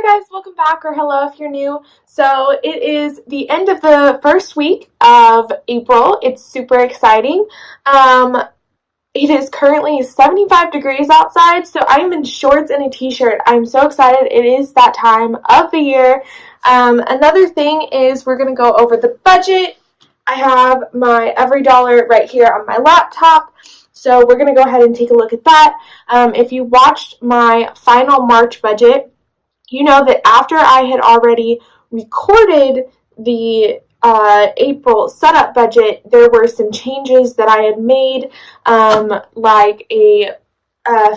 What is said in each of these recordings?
guys, welcome back, or hello if you're new. So it is the end of the first week of April. It's super exciting. It is currently 75 degrees outside, so I'm in shorts and a t-shirt. I'm so excited. It is that time of the year. Another thing is we're going to go over the budget. I have my every dollar right here on my laptop. So we're going to go ahead and take a look at that. If you watched my final March budget, you know that after I had already recorded the April setup budget, there were some changes that I had made, like a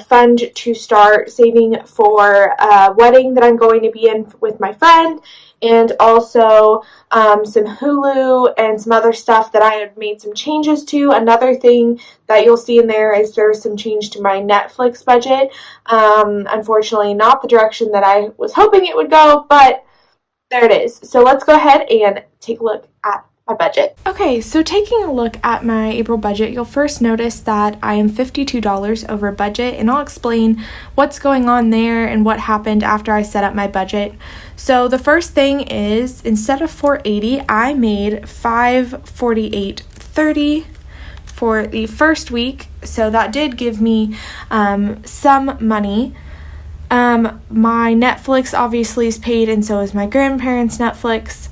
fund to start saving for a wedding that I'm going to be in with my friend, and also some Hulu and some other stuff that I had made some changes to. Another thing that you'll see in there is there's some change to my Netflix budget. Unfortunately, not the direction that I was hoping it would go, but there it is. So let's go ahead and take a look at my budget. Okay, so taking a look at my April budget, you'll first notice that I am $52 over budget, and I'll explain what's going on there and what happened after I set up my budget. So the first thing is, instead of $480, I made $548.30 for the first week, so that did give me some money. My Netflix obviously is paid, and so is my grandparents' Netflix.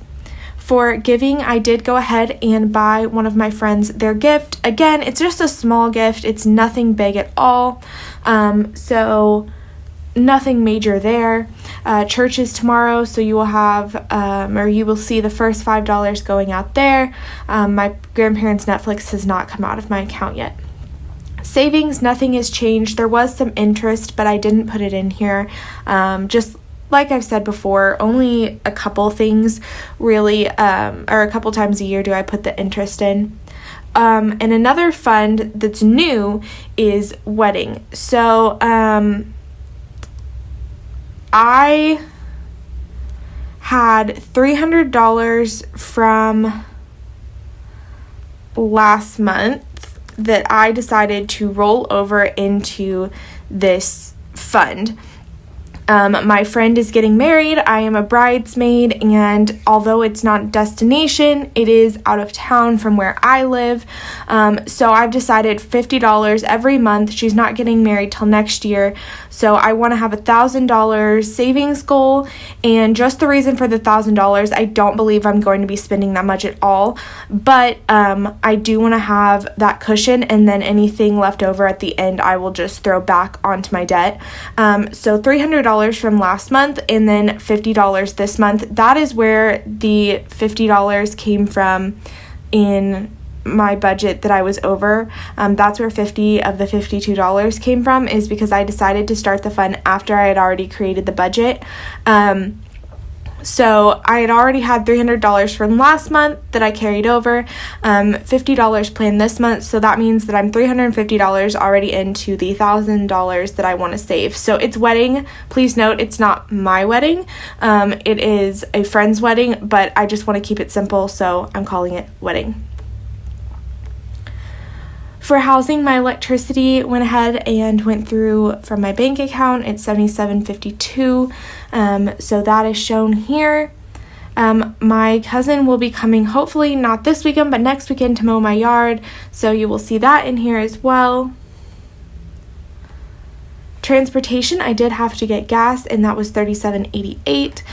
For giving, I did go ahead and buy one of my friends their gift. Again, it's just a small gift. It's nothing big at all. So nothing major there. Church is tomorrow, so you will have, or you will see the first $5 going out there. My grandparents' Netflix has not come out of my account yet. Savings, nothing has changed. There was some interest, but I didn't put it in here. Just like I've said before, only a couple things really, or a couple times a year do I put the interest in. And another fund that's new is wedding. So I had $300 from last month that I decided to roll over into this fund. My friend is getting married. I am a bridesmaid, and although it's not destination, it is out of town from where I live. So I've decided $50 every month. She's not getting married till next year, so I want to have $1,000 savings goal. And just the reason for the $1,000, I don't believe I'm going to be spending that much at all, but I do want to have that cushion, and then anything left over at the end I will just throw back onto my debt. So $300 from last month, and then $50 this month. That is where the $50 came from in my budget that I was over. That's where 50 of the $52 came from, is because I decided to start the fund after I had already created the budget. So I had already had $300 from last month that I carried over, $50 planned this month, so that means that I'm $350 already into the $1,000 that I want to save. So it's wedding. Please note, it's not my wedding. It is a friend's wedding, but I just want to keep it simple, so I'm calling it wedding. For housing, my electricity went ahead and went through from my bank account. It's $77.52, so that is shown here. My cousin will be coming, hopefully not this weekend, but next weekend, to mow my yard, so you will see that in here as well. Transportation, I did have to get gas, and that was $37.88.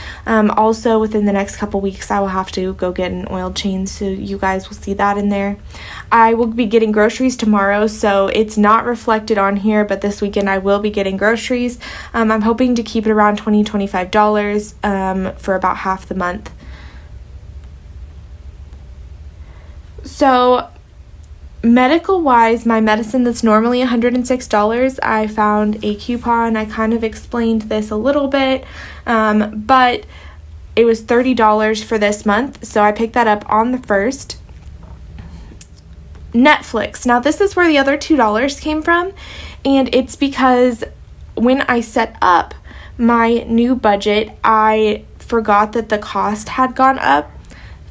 Also, within the next couple weeks, I will have to go get an oil change, so you guys will see that in there. I will be getting groceries tomorrow, so it's not reflected on here, but this weekend I will be getting groceries. I'm hoping to keep it around $20-$25 for about half the month. So medical wise, my medicine that's normally $106, I found a coupon. I kind of explained this a little bit, but it was $30 for this month, so I picked that up on the 1st. Netflix. Now this is where the other $2 came from, and it's because when I set up my new budget, I forgot that the cost had gone up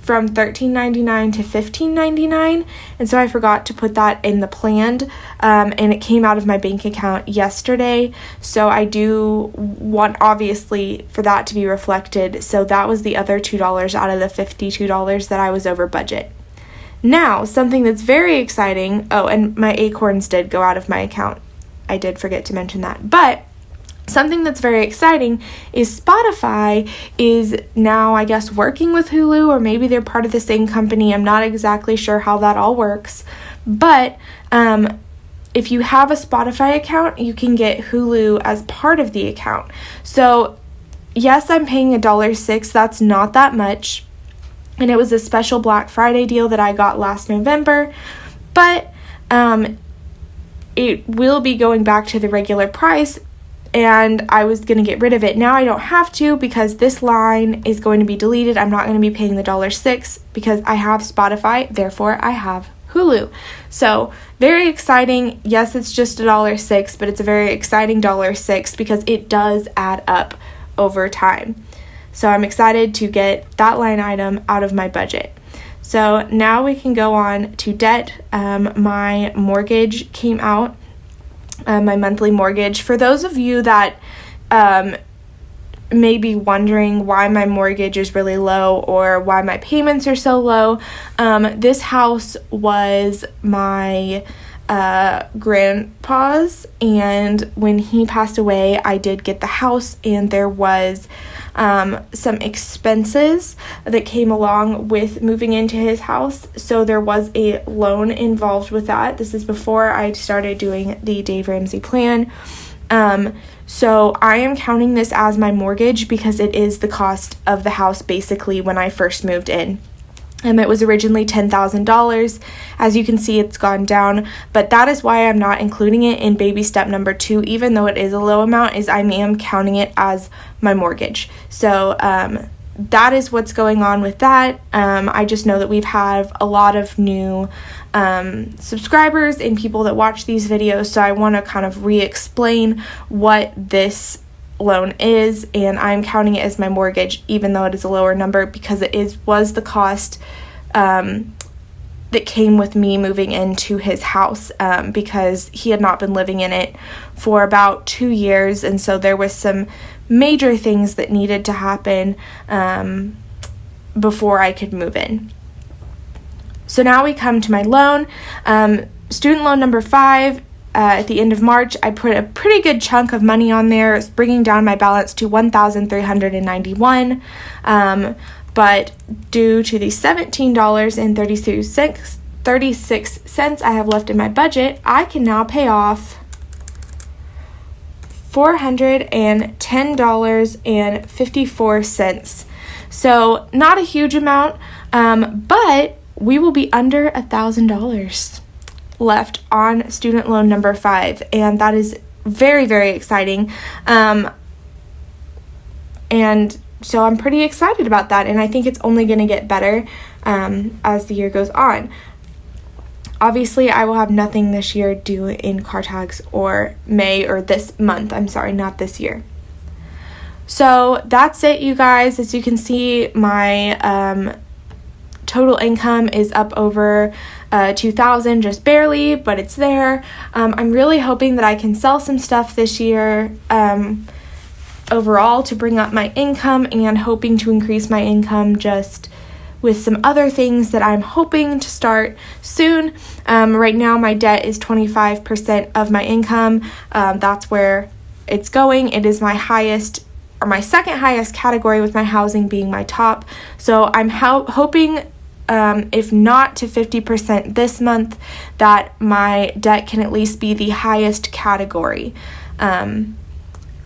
from $13.99 to $15.99, and so I forgot to put that in the planned, and it came out of my bank account yesterday, so I do want, obviously, for that to be reflected, so that was the other $2 out of the $52 that I was over budget. Now, something that's very exciting, oh, and my Acorns did go out of my account. I did forget to mention that, but something that's very exciting is Spotify is now, I guess, working with Hulu, or maybe they're part of the same company. I'm not exactly sure how that all works. But if you have a Spotify account, you can get Hulu as part of the account. So, yes, I'm paying $1.06. That's not that much. And it was a special Black Friday deal that I got last November. But it will be going back to the regular price, and I was going to get rid of it. Now I don't have to, because this line is going to be deleted. I'm not going to be paying the $1.06 because I have Spotify, therefore I have Hulu. So, very exciting. Yes, it's just $1.06, but it's a very exciting $1.06 because it does add up over time. So I'm excited to get that line item out of my budget. So now we can go on to debt. My mortgage came out. My monthly mortgage. For those of you that may be wondering why my mortgage is really low or why my payments are so low, this house was my grandpa's, and when he passed away, I did get the house, and there was some expenses that came along with moving into his house, so there was a loan involved with that. This is before I started doing the Dave Ramsey plan. So I am counting this as my mortgage because it is the cost of the house basically when I first moved in. It was originally $10,000. As you can see, it's gone down, but that is why I'm not including it in baby step number 2, even though it is a low amount, is I am counting it as my mortgage. So that is what's going on with that. I just know that we've had a lot of new subscribers and people that watch these videos, so I want to kind of re-explain what this loan is, and I'm counting it as my mortgage even though it is a lower number because it was the cost that came with me moving into his house, because he had not been living in it for about 2 years, and so there was some major things that needed to happen before I could move in. So now we come to my loan. Student loan number 5. At the end of March, I put a pretty good chunk of money on there. It's bringing down my balance to $1,391. But due to the $17.36 I have left in my budget, I can now pay off $410.54. So not a huge amount, but we will be under $1,000 left on student loan number 5, and that is very, very exciting. And so I'm pretty excited about that, and I think it's only going to get better as the year goes on. Obviously, I will have nothing this year due in car tax or this month. I'm sorry, not this year. So that's it, you guys. As you can see, my total income is up over $2,000, just barely, but it's there. I'm really hoping that I can sell some stuff this year overall to bring up my income, and hoping to increase my income just with some other things that I'm hoping to start soon. Right now my debt is 25% of my income. That's where it's going. It is my highest, or my second highest category, with my housing being my top. So I'm hoping, if not to 50% this month, that my debt can at least be the highest category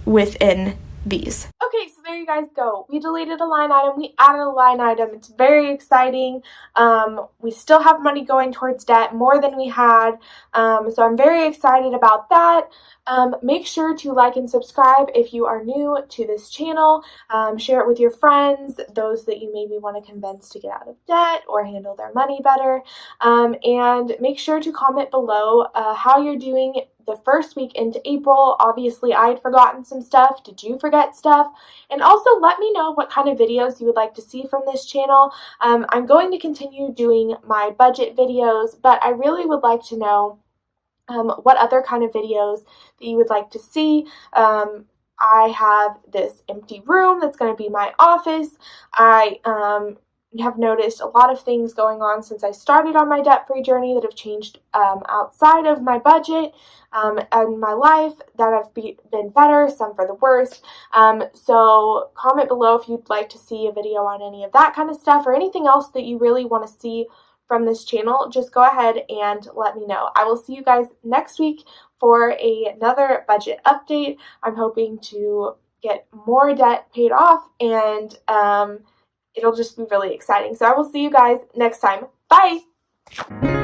within these. Okay, so there you guys go. We deleted a line item, we added a line item. It's very exciting. We still have money going towards debt, more than we had. So I'm very excited about that. Make sure to like and subscribe if you are new to this channel. Share it with your friends, those that you maybe want to convince to get out of debt or handle their money better. And make sure to comment below how you're doing the first week into April. Obviously, I had forgotten some stuff. Did you forget stuff? And also let me know what kind of videos you would like to see from this channel. I'm going to continue doing my budget videos, but I really would like to know what other kind of videos that you would like to see. I have this empty room that's going to be my office. I have noticed a lot of things going on since I started on my debt-free journey that have changed outside of my budget and my life that have been better, some for the worse. So comment below if you'd like to see a video on any of that kind of stuff or anything else that you really want to see from this channel. Just go ahead and let me know. I will see you guys next week for another budget update. I'm hoping to get more debt paid off, and it'll just be really exciting. So I will see you guys next time. Bye!